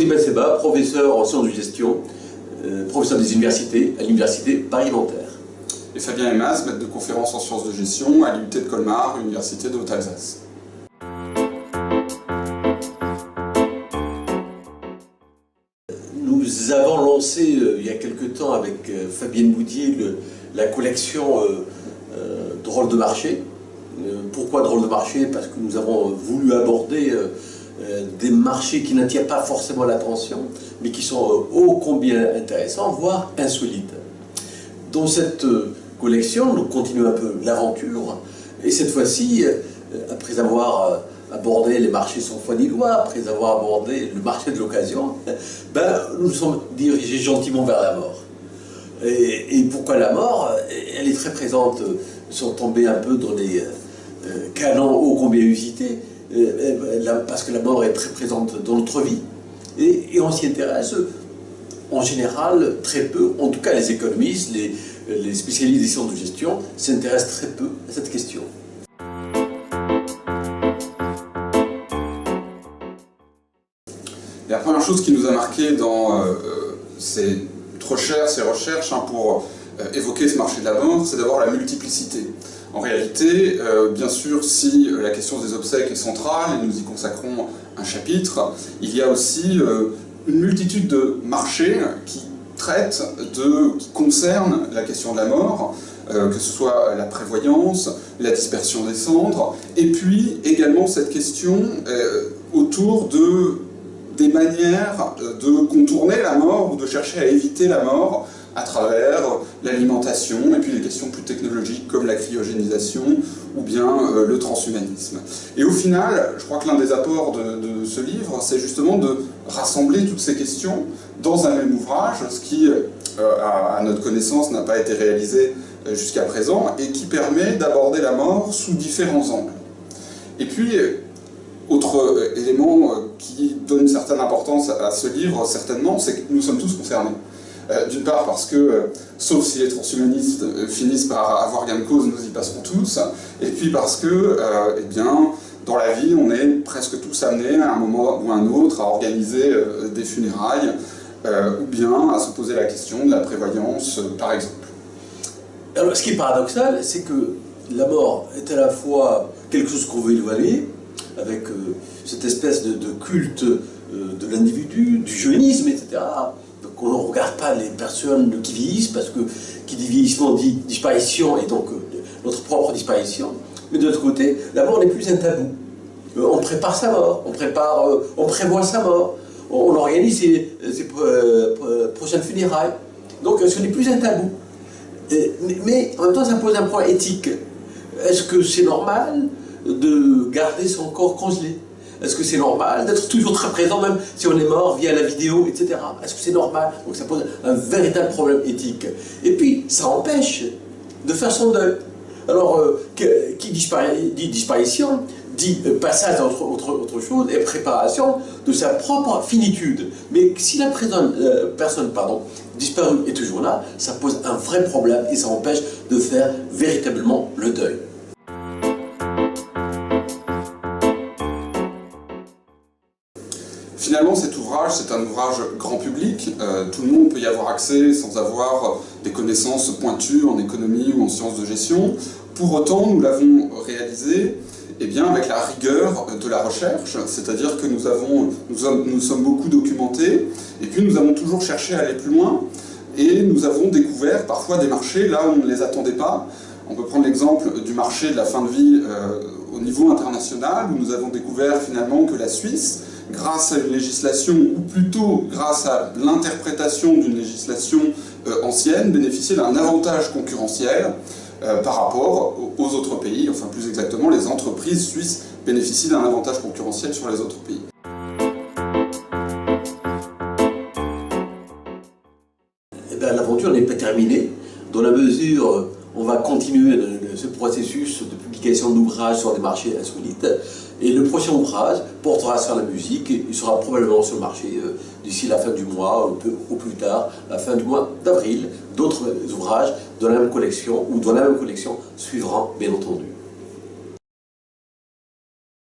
Fawzi Ben Sebba, professeur en sciences de gestion, professeur des universités à l'université Paris-Nanterre. Et Fabien Emaz, maître de conférences en sciences de gestion à l'UT de Colmar, Université de Haute-Alsace. Nous avons lancé il y a quelque temps avec Fabienne Boudier la collection Drôles de marché. Pourquoi Drôles de marché? Parce que nous avons voulu aborder des marchés qui n'attirent pas forcément l'attention, mais qui sont ô combien intéressants, voire insolites. Dans cette collection, nous continuons un peu l'aventure, et cette fois-ci, après avoir abordé les marchés sans foi ni loi, après avoir abordé le marché de l'occasion, nous nous sommes dirigés gentiment vers la mort. Et pourquoi la mort? Elle est très présente, sans tomber un peu dans les canons ô combien usités, parce que la mort est très présente dans notre vie, et on s'y intéresse en général très peu, en tout cas les économistes, les spécialistes des sciences de gestion s'intéressent très peu à cette question. La première chose qui nous a marqué dans ces recherches pour évoquer ce marché de la mort, c'est d'abord la multiplicité. En réalité, bien sûr, si la question des obsèques est centrale, et nous y consacrons un chapitre, il y a aussi une multitude de marchés qui qui concernent la question de la mort, que ce soit la prévoyance, la dispersion des cendres, et puis également cette question autour des manières de contourner la mort ou de chercher à éviter la mort à travers l'alimentation et puis les questions plus technologiques comme la cryogénisation ou bien le transhumanisme. Et au final, je crois que l'un des apports de ce livre, c'est justement de rassembler toutes ces questions dans un même ouvrage, ce qui, à notre connaissance, n'a pas été réalisé jusqu'à présent et qui permet d'aborder la mort sous différents angles. Et puis, autre élément qui donne une certaine importance à ce livre, certainement, c'est que nous sommes tous concernés. D'une part parce que, sauf si les transhumanistes finissent par avoir gain de cause, nous y passerons tous, et puis parce que, eh bien, dans la vie, on est presque tous amenés à un moment ou à un autre à organiser des funérailles, ou bien à se poser la question de la prévoyance, par exemple. Alors, ce qui est paradoxal, c'est que la mort est à la fois quelque chose qu'on veut évaluer, avec cette espèce de culte de l'individu, du jeunisme, etc. Donc on ne regarde pas les personnes qui vieillissent, parce que qui dit vieillissement dit disparition, et donc notre propre disparition. Mais de l'autre côté, la mort n'est plus un tabou. On prépare sa mort, on prévoit sa mort, on organise ses prochaines funérailles. Donc ce n'est plus un tabou. Mais en même temps, ça pose un problème éthique. Est-ce que c'est normal de garder son corps congelé? Est-ce que c'est normal d'être toujours très présent, même si on est mort via la vidéo, etc. Est-ce que c'est normal? Donc ça pose un véritable problème éthique. Et puis, ça empêche de faire son deuil. Alors, qui dit disparition, dit passage à autre chose et préparation de sa propre finitude. Mais si la personne disparue est toujours là, ça pose un vrai problème et ça empêche de faire véritablement le deuil. Finalement, cet ouvrage, c'est un ouvrage grand public. Tout le monde peut y avoir accès sans avoir des connaissances pointues en économie ou en sciences de gestion. Pour autant, nous l'avons réalisé avec la rigueur de la recherche, c'est-à-dire que nous sommes beaucoup documentés, et puis nous avons toujours cherché à aller plus loin, et nous avons découvert parfois des marchés là où on ne les attendait pas. On peut prendre l'exemple du marché de la fin de vie au niveau international, où nous avons découvert finalement que la Suisse, grâce à une législation, ou plutôt grâce à l'interprétation d'une législation ancienne, bénéficiait d'un avantage concurrentiel par rapport aux autres pays, enfin plus exactement, les entreprises suisses bénéficient d'un avantage concurrentiel sur les autres pays. L'aventure n'est pas terminée, dans la mesure on va continuer ce processus de publication d'ouvrages sur des marchés insolites. Et le prochain ouvrage portera sur la musique et il sera probablement sur le marché d'ici la fin du mois, ou plus tard, la fin du mois d'avril. D'autres ouvrages de la même collection ou dans la même collection suivront, bien entendu.